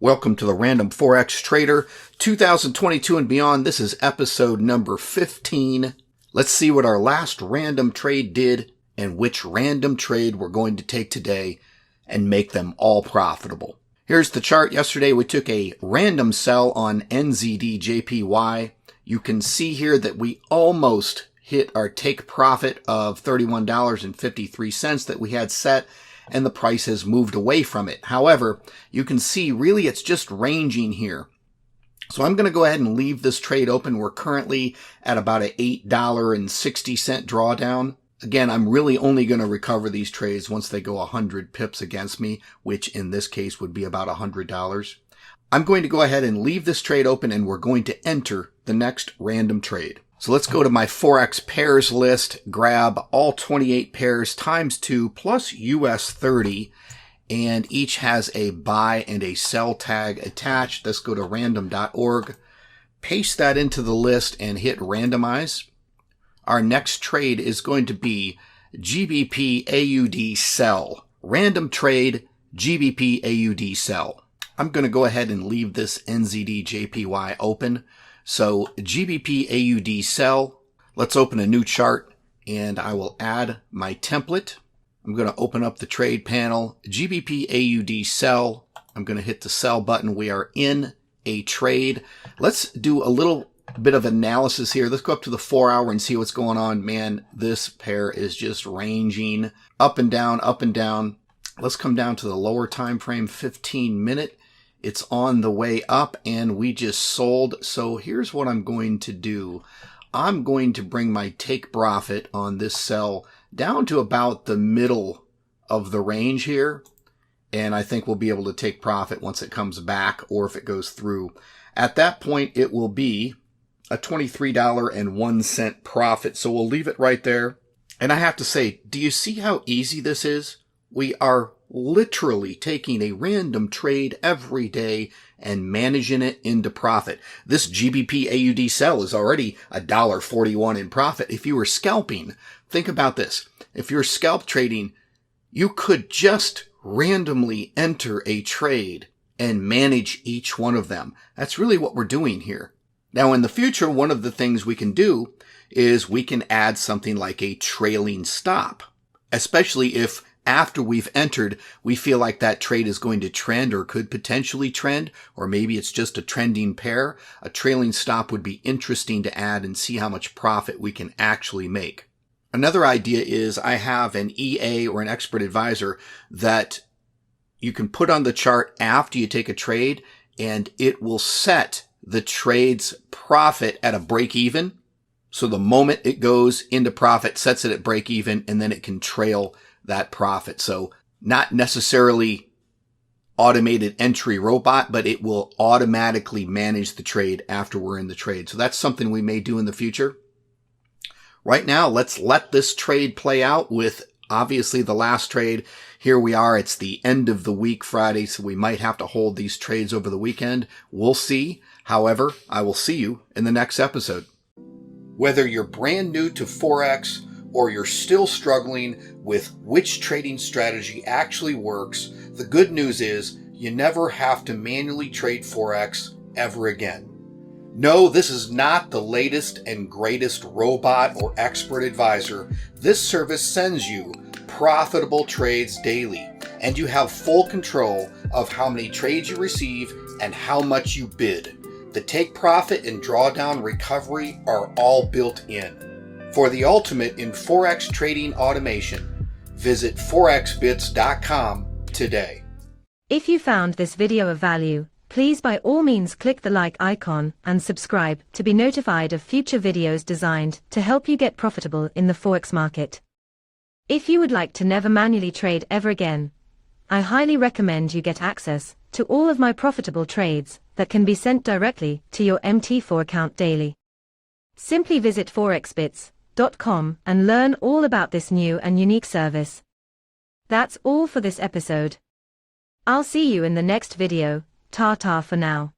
Welcome to the Random Forex Trader 2022 and beyond. This is episode number 15. Let's see what our last random trade did and which random trade we're going to take today and make them all profitable. Here's the chart. Yesterday we took a random sell on NZD-JPY. You can see here that we almost hit our take profit of $31.53 that we had set, and the price has moved away from it. However, you can see really it's just ranging here. So I'm going to go ahead and leave this trade open. We're currently at about an $8.60 drawdown. Again, I'm really only going to recover these trades once they go 100 pips against me, which in this case would be about $100. I'm going to go ahead and leave this trade open, and we're going to enter the next random trade. So let's go to my Forex pairs list, grab all 28 pairs times 2 plus US 30, and each has a buy and a sell tag attached. Let's go to random.org, paste that into the list and hit randomize. Our next trade is going to be GBP AUD sell. Random trade, GBP AUD sell. I'm going to go ahead and leave this NZD JPY open. So GBP AUD sell. Let's open a new chart and I will add my template. I'm going to open up the trade panel. GBP AUD sell. I'm going to hit the sell button. We are in a trade. Let's do a little bit of analysis here. Let's go up to the 4 hour and see what's going on. Man, this pair is just ranging up and down, up and down. Let's come down to the lower time frame, 15 minute. It's on the way up and we just sold. So here's what I'm going to do. I'm going to bring my take profit on this sell down to about the middle of the range here. And I think we'll be able to take profit once it comes back or if it goes through. At that point, it will be a $23.01 profit. So we'll leave it right there. And I have to say, do you see how easy this is? We are literally taking a random trade every day and managing it into profit. This GBP AUD sell is already $1.41 in profit. If you were scalping, think about this. If you're scalp trading, you could just randomly enter a trade and manage each one of them. That's really what we're doing here. Now, in the future, one of the things we can do is we can add something like a trailing stop, especially if after we've entered, we feel like that trade is going to trend or could potentially trend, or maybe it's just a trending pair. A trailing stop would be interesting to add and see how much profit we can actually make. Another idea is I have an EA or an expert advisor that you can put on the chart after you take a trade, and it will set the trade's profit at a break even. So the moment it goes into profit, sets it at break even, and then it can trail that profit. So not necessarily automated entry robot, but it will automatically manage the trade after we're in the trade. So that's something we may do in the future. Right now, let's let this trade play out with obviously the last trade. Here we are. It's the end of the week, Friday, so we might have to hold these trades over the weekend. We'll see. However, I will see you in the next episode. Whether you're brand new to Forex or you're still struggling with which trading strategy actually works, the good news is you never have to manually trade Forex ever again. No, this is not the latest and greatest robot or expert advisor. This service sends you profitable trades daily, and you have full control of how many trades you receive and how much you bid. The take profit and drawdown recovery are all built in. For the ultimate in Forex trading automation, visit forexbits.com today. If you found this video of value, please by all means click the like icon and subscribe to be notified of future videos designed to help you get profitable in the Forex market. If you would like to never manually trade ever again, I highly recommend you get access to all of my profitable trades that can be sent directly to your MT4 account daily. Simply visit forexbits.com and learn all about this new and unique service. That's all for this episode. I'll see you in the next video. Ta-ta for now.